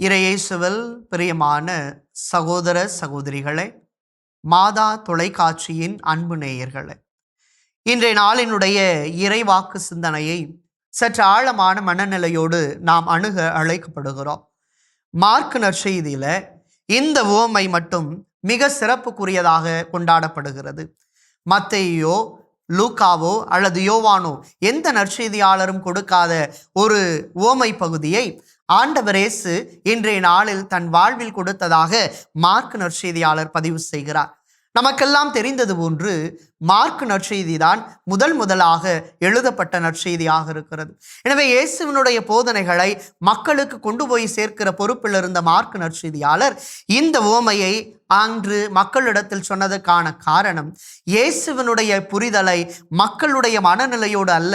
இறையேசுவில் பிரியமான சகோதர சகோதரிகளே, மாதா தொலைக்காட்சியின் அன்பு நேயர்களே, இன்றைய நாளினுடைய இறைவாக்கு சிந்தனையை சற்று ஆழமான மனநிலையோடு நாம் அணுக அழைக்கப்படுகிறோம். மார்க் நற்செய்தியில இந்த உவமை மட்டும் மிக சிறப்புக்குரியதாக கொண்டாடப்படுகிறது. மத்தேயோ, லூக்காவோ அல்லது யோவானோ எந்த நற்செய்தியாளரும் கொடுக்காத ஒரு உவமை பகுதியை ஆண்டவர் இயேசு இன்றைய நாளில் தன் வாழ்வில் கொடுத்ததாக மார்க் நற்செய்தியாளர் பதிவு செய்கிறார். நமக்கெல்லாம் தெரிந்தது போன்று மார்க் நற்செய்தி தான் முதலாக எழுதப்பட்ட நற்செய்தியாக இருக்கிறது. எனவே இயேசுவினுடைய போதனைகளை மக்களுக்கு கொண்டு போய் சேர்க்கிற பொறுப்பில் இருந்த மார்க் நற்செய்தியாளர் இந்த உவமையை அன்று மக்களிடத்தில் சொன்னதுக்கான காரணம், இயேசுவினுடைய புரிதலை மக்களுடைய மனநிலையோடு அல்ல,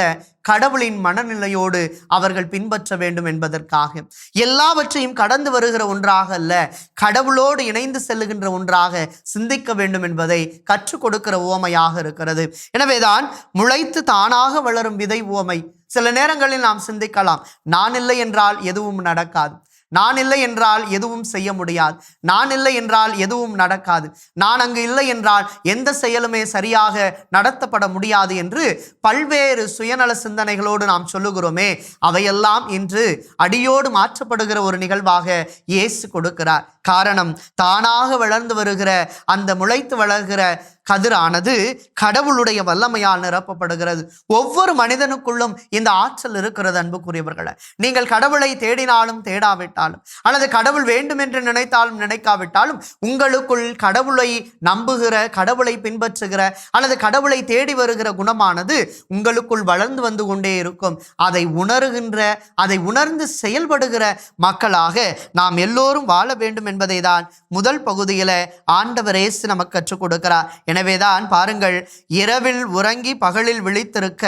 கடவுளின் மனநிலையோடு அவர்கள் பின்பற்ற வேண்டும் என்பதற்காக. எல்லாவற்றையும் கடந்து வருகிற ஒன்றாக அல்ல, கடவுளோடு இணைந்து செல்லுகின்ற ஒன்றாக சிந்திக்க வேண்டும் என்பதை கற்றுக் கொடுக்கிற உவமையாக இருக்கிறது. எனவேதான் முளைத்து தானாக வளரும் விதை உவமை. சில நேரங்களில் நாம் சிந்திக்கலாம், நான் இல்லை என்றால் எதுவும் நடக்காது, நான் இல்லை என்றால் எதுவும் செய்ய முடியாது, நான் இல்லை என்றால் எதுவும் நடக்காது, நான் அங்கு இல்லை என்றால் எந்த செயலுமே சரியாக நடத்தப்பட முடியாது என்று பல்வேறு சுயநல சிந்தனைகளோடு நாம் சொல்லுகிறோமே, அவையெல்லாம் இன்று அடியோடு மாற்றப்படுகிற ஒரு நிகழ்வாக இயேசு கொடுக்கிறார். காரணம், தானாக வளர்ந்து வருகிற அந்த முளைத்து வளர்கிற கதிரானது கடவுளுடைய வல்லமையால் நிரப்பப்படுகிறது. ஒவ்வொரு மனிதனுக்குள்ளும் இந்த ஆற்றல் இருக்கிறது. அன்புக்குரியவர்களே, நீங்கள் கடவுளை தேடினாலும் தேடாவிட்டாலும், அல்லது கடவுள் வேண்டும் என்று நினைத்தாலும் நினைக்காவிட்டாலும், உங்களுக்குள் கடவுளை நம்புகிற, கடவுளை பின்பற்றுகிற அல்லது கடவுளை தேடி வருகிற குணமானது உங்களுக்குள் வளர்ந்து வந்து கொண்டே இருக்கும். அதை உணர்கின்ற, அதை உணர்ந்து செயல்படுகிற மக்களாக நாம் எல்லோரும் வாழ வேண்டும் என்பதை தான் முதல் பகுதியில ஆண்டவர் இயேசு நமக்கு கற்றுக் கொடுக்கிறார். எனவேதான் பாருங்கள், இரவில் உறங்கி பகலில் விழித்திருக்க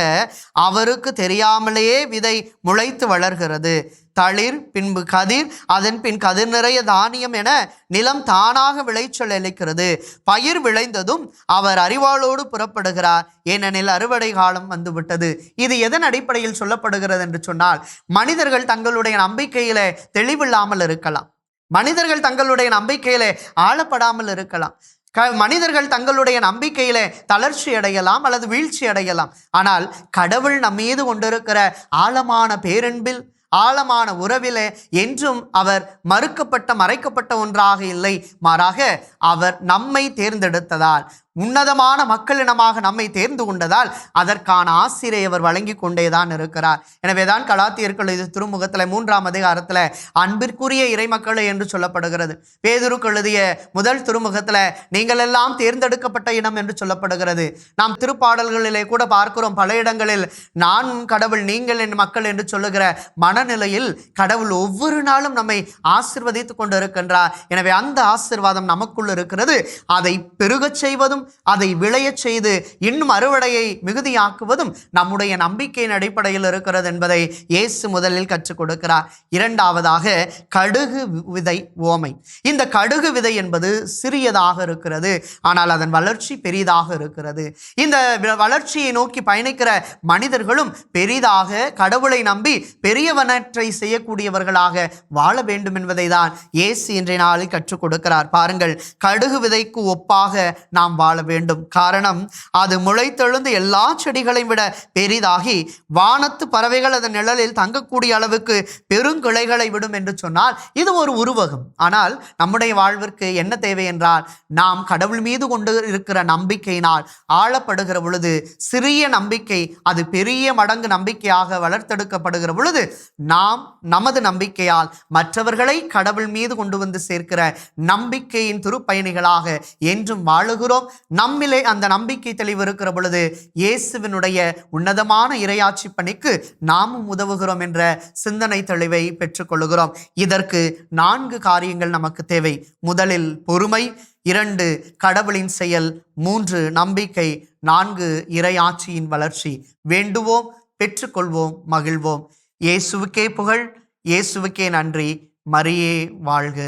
அவருக்கு தெரியாமலேயே விதை முளைத்து வளர்கிறது. தளிர், பின்பு கதிர், அதன் பின் கதிர் நிறைய தானியம் என நிலம் தானாக விளைச்சல் அளிக்கிறது. பயிர் விளைந்ததும் அவர் அறிவாளோடு புறப்படுகிறார், ஏனெனில் அறுவடை காலம் வந்துவிட்டது. இது எதன் அடிப்படையில் சொல்லப்படுகிறது என்று சொன்னால், மனிதர்கள் தங்களுடைய நம்பிக்கையில தெளிவில்லாமல் இருக்கலாம், மனிதர்கள் தங்களுடைய நம்பிக்கையில ஆளப்படாமல் இருக்கலாம், மனிதர்கள் தங்களுடைய நம்பிக்கையில தளர்ச்சி அடையலாம் அல்லது வீழ்ச்சி அடையலாம். ஆனால் கடவுள் நம்மீது கொண்டிருக்கிற ஆழமான பேரன்பில், ஆழமான உறவிலே என்றும் அவர் மறைக்கப்பட்ட ஒன்றாக இல்லை. மாறாக அவர் நம்மை தேர்ந்தெடுத்ததால், உன்னதமான மக்களினமாக நம்மை தேர்ந்து கொண்டதால் அதற்கான ஆசிரியை அவர் வழங்கி கொண்டேதான் இருக்கிறார். எனவேதான் கலாத்தியர்கள் இது திருமுகத்தில் 3ஆம் அதிகாரத்தில் அன்பிற்குரிய இறைமக்களை என்று சொல்லப்படுகிறது. பேதுருக்கு எழுதிய முதல் திருமுகத்தில் நீங்கள் எல்லாம் தேர்ந்தெடுக்கப்பட்ட இனம் என்று சொல்லப்படுகிறது. நாம் திருப்பாடல்களிலே கூட பார்க்கிறோம், பல இடங்களில் நான் கடவுள் நீங்கள் என் மக்கள் என்று சொல்லுகிற மனநிலையில் கடவுள் ஒவ்வொரு நாளும் நம்மை ஆசீர்வதித்து கொண்டு இருக்கின்றார். எனவே அந்த ஆசீர்வாதம் நமக்குள் இருக்கிறது. அதை பெருகச் செய்வதும், அதை விளையச் செய்து இன்னும் அறுவடையை மிகுதியாக்குவதும் நம்முடைய நம்பிக்கையின் அடிப்படையில் இருக்கிறது என்பதை இயேசு முதலில் கற்றுக் கொடுக்கிறார். இரண்டாவதாக கடுகு விதை உவமை. இந்த கடுகு விதை என்பது சிறியதாக இருக்கிறது, ஆனால் அதன் வளர்ச்சி பெரிதாக இருக்கிறது. இந்த வளர்ச்சியை நோக்கி பயணிக்கிற மனிதர்களும் பெரிதாக கடவுளை நம்பி பெரியவனற்றை செய்யக்கூடியவர்களாக வாழ வேண்டும் என்பதை தான் இயேசு இன்றைய நாளில் கற்றுக் கொடுக்கிறார். பாருங்கள், கடுகு விதைக்கு ஒப்பாக நாம் வாழ வேண்டும். காரணம், அது முளைத்தெழுந்து எல்லா செடிகளையும் விட பெரிதாகி வானத்து பறவைகள் அதன் நிழலில் தங்கக்கூடிய அளவுக்கு பெருங்கிளைகளை விடும் என்று சொன்னால் இது ஒரு உருவகம். ஆனால் நம்முடைய வாழ்விற்கு என்ன தேவை என்றால், நாம் கடவுள் மீது கொண்டு இருக்கிற நம்பிக்கையினால் ஆளப்படுகிற பொழுது, சிறிய நம்பிக்கை அது பெரிய மடங்கு நம்பிக்கையாக வளர்த்தெடுக்கப்படுகிற பொழுது, நாம் நமது நம்பிக்கையால் மற்றவர்களை கடவுள் மீது கொண்டு வந்து சேர்க்கிற நம்பிக்கையின் திருப்பயணிகளாக என்றும் வாழுகிறோம். நம்மிலே அந்த நம்பிக்கை தெளிவு இருக்கிற பொழுது இயேசுவினுடைய உன்னதமான இறையாட்சி பணிக்கு நாமும் உதவுகிறோம் என்ற சிந்தனை தெளிவை பெற்றுக்கொள்கிறோம். இதற்கு 4 காரியங்கள் நமக்கு தேவை. முதலில் பொறுமை, 2 கடவுளின் செயல், 3 நம்பிக்கை, 4 இறையாட்சியின் வளர்ச்சி. வேண்டுவோம், பெற்றுக்கொள்வோம், மகிழ்வோம். இயேசுவுக்கே புகழ், இயேசுவுக்கே நன்றி. மரியே வாழ்க.